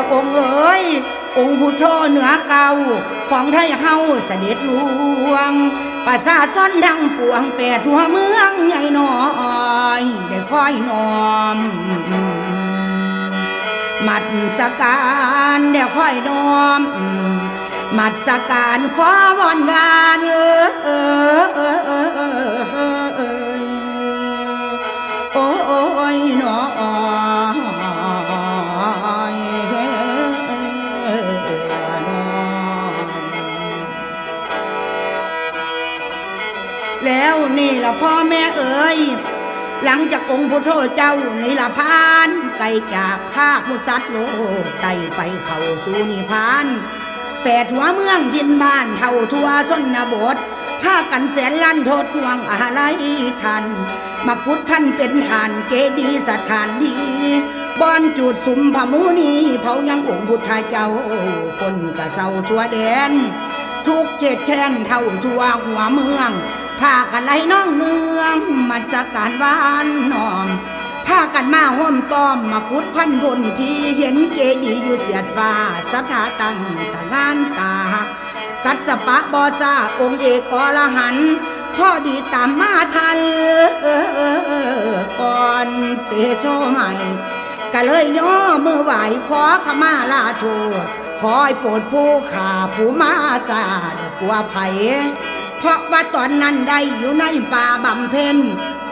แล้วองค์เอ๋ยองค์พุทโธเหนือเก่าของไทยเฮาเสด็จหลวงประชาชนทั้งปวง8ทั่วเมืองใหญ่น้อยได้คอยน้อมมัดสการเดี๋ยวค่อยน้อมมัดสการขอวอนวานโอ้ยหนอแล้วนี่ล่ะพ่อแม่เอ๋ยหลังจากองค์พุทโธเจ้านี่ล่ะพานไกลจากภาคมุสัตโลกไต่ไปเข้าสู่นิพพาน8หัวเมืองทินบ้านเท่าทั่วชนบทพากันแสนล้านโทษทวงอะไรทันมักพุทธท่านเป็นฐานเจดีย์สถานดีบอนจุดสุมพมูนีเผายังองค์พุทธเจ้าคนกะเศร้าทั่วแดนทุกเขตแค้นเท่าทั่วหัวเมืองพากันไล่น้องเนืองมัดสการวานน้อมพากันมาห้อมต้อมมาพุทธพันบนที่เห็นเจดีย์อยู่เสียดฟ้าสถาตั้งตางานตากัดสปะบอซาองค์เอกอรหันต์พ่อดีตามมาทันก่อนเตโชใหม่ก็เลยย่อมือไหวขอขมาลาโทษขอให้โปรดผู้ข่าผู้มาสาดกลัวไผเพราะว่าตอนนั้นได้อยู่ในป่าบำเพ็ญ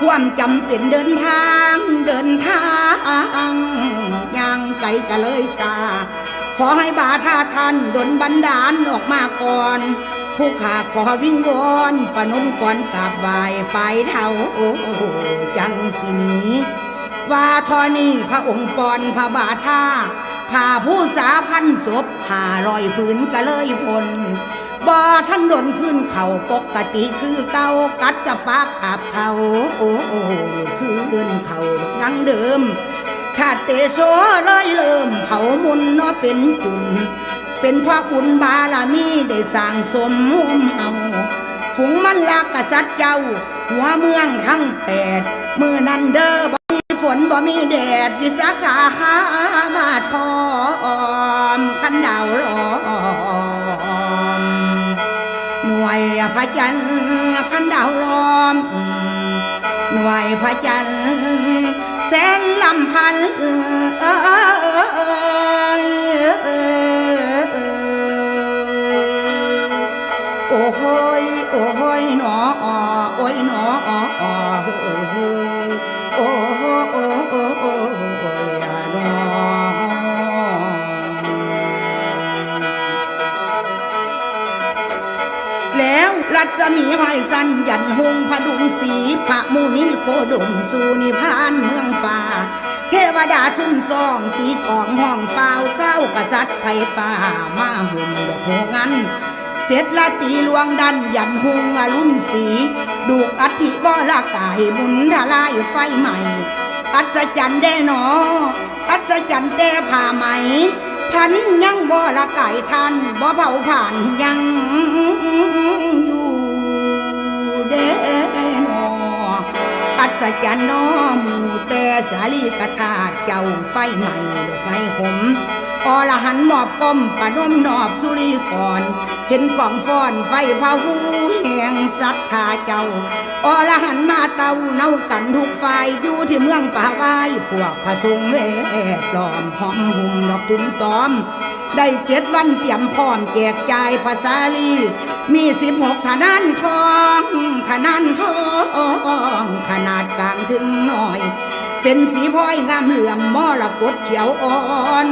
ความจำเป็นเดินทางอย่างไกลก็เลยซาขอให้บาทาท่านดลบันดาลออกมาก่อนผู้ข้าขอวิงวอนประนมก่อนกราบไหว้ไปเท่าจังสินีว่าทอนี้พระองค์ปอนพระบาทาผ่าผู้สาพันศพ500ผืนก็เลยพ้นบ่ท่านดนขึ้นเข่าปกติคือเก่ากัดสปากอาบเท่าขึ้นเข่าดังเดิมขาดเตโชเลยเริ่มเผามุนเนาะเป็นจุนเป็นพระบุญบารมีได้สร้างสมมุมเฮาฝูงมันลากกษัตริย์เจ้าหัวเมืองทั้ง8เมื่อนั้นเด้อบ่มีฝนบ่มีแดดวิสาขาบาทพอมขันดาวล้อมหน่วยพระจันทร์ขันดาวล้อมหน่วยพระจันทร์แสนลำพันโอ้โหยโอ้โหยหนอโอ้ยหนอโอ้โหโอ้โหโอ้โหโอ้โหหนอแล้วรัศมีห้อยสันยันหงพดุงสีพระมุนีโคดมสู่นิพพานเมืองฟ้าเทวดาซุ่มซองตีกองห้องเปล่าเศร้ากษัตริย์ไฟฟ้ามาหุ่นดอกโหงัน7ราตรีลวงดันยันหงอรุณสีดูกอัฐิวรากายบุญทลายไฟใหม่อัศจรรย์แด่หนออัศจรรย์แต่ผ้าไหมพันยังบ่ละไก่ทันบ่เผาผ่านยังอยู่เด้นออัศจรรย์นอหมู่แต่สาลีกธาตุเจ้าไฟใหม่ดอกไม้ขมอรหันต์มอบก้มประนมนอบสุริก่อนเห็นกล่องฟ้อนไฟพาหูแห่งศรัทธาเจ้าอรหันต์มาเตาเน่ากันทุกฝ่ายอยู่ที่เมืองป่าไว้พวกพระสงฆ์เวทล้อมหอมหุ่มดอกตุ้มตอมได้7วันเตรียมพร้อมแจกจ่ายภาษาลีมี16ขนาดทองขนาดทองขนาดกลางถึงน้อยเป็นสีพลอยงามเหลื่อมมรกตเขียวอ่อน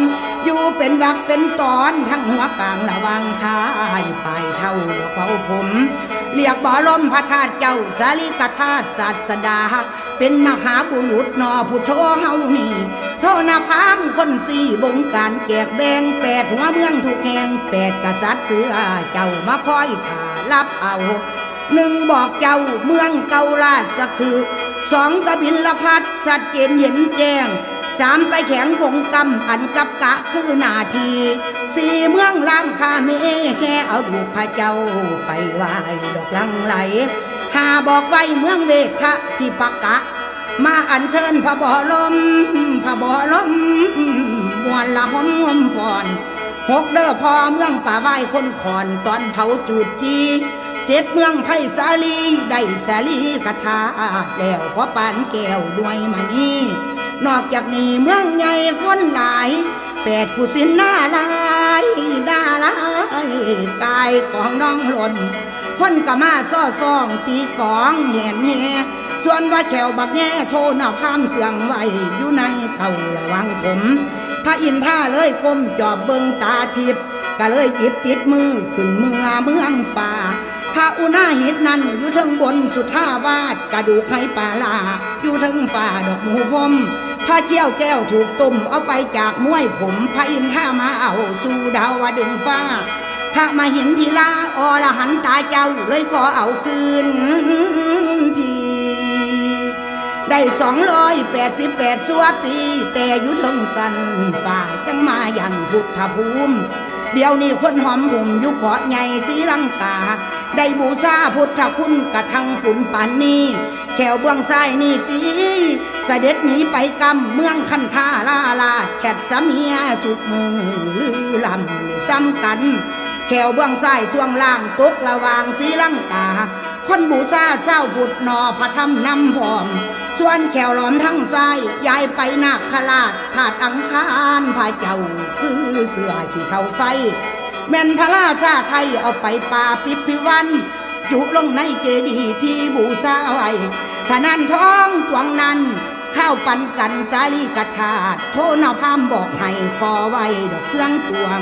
อยู่เป็นวักเป็นตอนทั้งหัวกลางระวังท้ายปลายเท่าดอกเป่าผมเรียกบ่อลมพระธาตุเจ้าสาลีกธาตุศาสดาเป็นมหาบุรุษนอพุทโธเฮานี่โทนาพามคน4บงการแจกแบ่ง8หัวเมืองทุกแห่ง8กษัตริย์เสือเจ้ามาคอยถ่ารับเอา1บอกเจ้าเมืองเการาชคือ2กบิลพัทชัดเจนเห็นแจ้ง3ไปแข็งคงกำอันกับกะคือนาที4เมืองลำคาเมแค่เอาดูพระเจ้าไปไหวดอกลังไหล5บอกไว้เมืองเวทะที่ปักกะมาอัญเชิญพระบ่อลม มวนละหอมงมฟอนหกเด้อพอเมืองป่าไว้คนขอนตอนเผาจูดจีเจ็ดเมืองไผ่สาลีได้สาลีกระทาแล้วพอปานแก้วด้วยมานี่นอกจากนี้เมืองใหญ่คนหลายแปดกุศินหน้าลายดาลายกายของน้องหล่นคนก็มาซ่อซองตีกองเห็นแห่ส่วนว่าแขวบักแง่โทนเอาข้ามเสียงไว้อยู่ในเก่าระวังผมพระอินท่าเลยก้มจอบเบิงตาทิพย์ก็เลยหยิบติดมือขึ้นเมืองฟ้าพระอุณาหิตนั้นอยู่ทั้งบนสุท่าวาดกระดูกไข่ปลาลาอยู่ทั้งฝ่าดอกหมูพรมพระเกี้ยวแก้วถูกตุ่มเอาไปจากม้วยผมพระอินท่ามาเอาสู่ดาวดึงฟ้าพระมาหินทีลาอรหันตาเจ้าเลยขอเอาคืนทีได้288 สัวปีแต่อยู่ทั้งสันฝ่าจังมาอย่างพุทธภูมิเดี๋ยวนี้คนหอมหุ่มยุคเกาะใหญ่ศรีลังกาได้บูชาพุทธคุณกระทั่งปุ่นปานนี้แขวเบื้องซ้ายนี่ตีเสด็จหนีไปกำเมืองคันธาลาดแคดสามีทุกมือลือลำซ้ำกันแขวเบื้องซ้ายส่วงล่างตกระวางศรีลังกาคนบูชาเศร้าบุตรนอพระธรรมนำพร้อมส่วนแขวหลอมทั้งซ้ายย้ายไปนาคราชถาดอังคารพระเจ้าคือเสือขี้เท่าไฟแม่นพระราชาไทยเอาไปป่าปิพิวันจุลงในเจดีย์ที่บูชาไว้ถ้านั้นท้องตวงนั้นข้าวปันกันสาลีกระถาดโทนพามบอกให้ขอไว้ดอกเครื่องตวง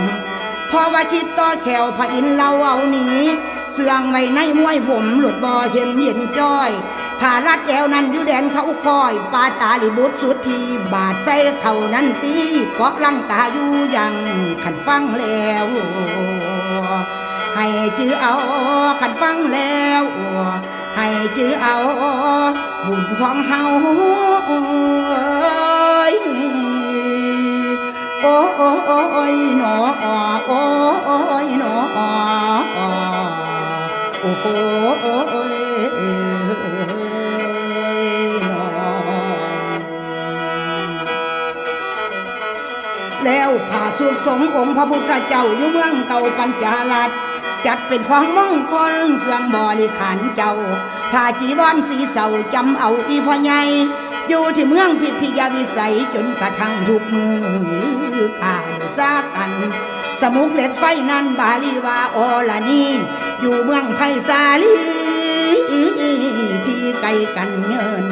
พอว่าคิดต่อแขวพระอินทร์เราเอาหนีเสื่องไว้ในมวยผมหลุดบ่อเห็นเย็นจ้อยผ่าลัดแอวนั้นอยู่แดนเขาคอยปาตาลิบุตรสุดทีบาดใส่เขานั้นตีเกาะลังกาอยู่ยังขันฟังแล้วให้จื้อเอาขันฟังแล้วให้จื้อเอาบุญของเฮาโอ้ยหนอโอ้ยหนอโอ้โหแล้วผ่าสุดสงองค์พระพุทธเจ้าอยู่เมืองเก่าปัญจาลัดจัดเป็นของมงคลเครื่องบริขารเจ้าผ้าจีวรสีเสาจำเอาอีพ่อใหญ่อยู่ที่เมืองพิทยาวิสัยจนกระทั่งทุกมือลือขาดซากันสมุกเหล็กไฟนั้นบาลีว่าโอลานีอยู่เมืองไผ่สาลีที่ไกลกันเงิน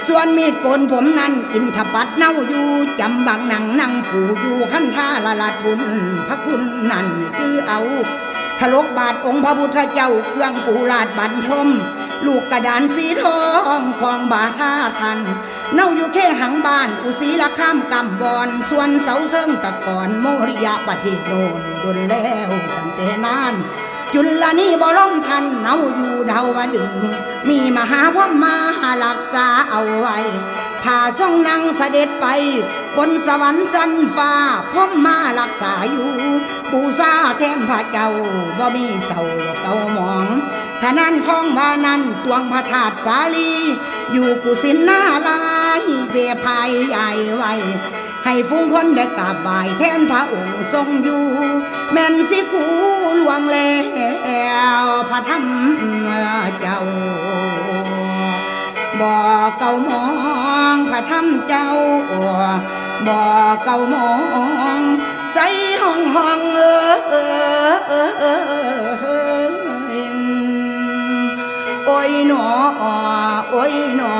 ส่วนมีดโกนผมนั้นอินทปัดเน่าอยู่จำบางหนังนั่งปู่อยู่ขั้นท่าละลาดพุนพระคุณนั่นคือเอาทะลกบาทองค์พระพุทธเจ้าเครื่องปูลาดบันทมลูกกระดานสีทองของบาท่าทันเน่าอยู่แค่หังบ้านอุศีละข้ามกำบอนส่วนเสาเชิงตะกอนโมริยะปฏิโนนดนแล้วตั้งแต่นานจุลนี่บ่ล้มทันเน่าอยู่ดาวดึงมีมหาพ่อมารักษาเอาไว้ผ่าทรงนั่งเสด็จไปบนสวรรค์สันฟ้าพ่อมารักษาอยู่ปูซาแทนพระเจ้าบ่มีเศร้าเก่าหมองท่านั้นของบานั้นตวงพระธาตุสาลีอยู่กุศินหน้าลายเบียภายใหญ่ไว้ให้ฟุ้งคนได้กราบไหว้แทนพระองค์ทรงอยู่แม่นสิคูหลวงแล้วพระธรรมเจ้าบ่เก่ามองพระธรรมเจ้าบ่เก่ามองใส่ห้องโอ้ยหนอโอ้ยหนอ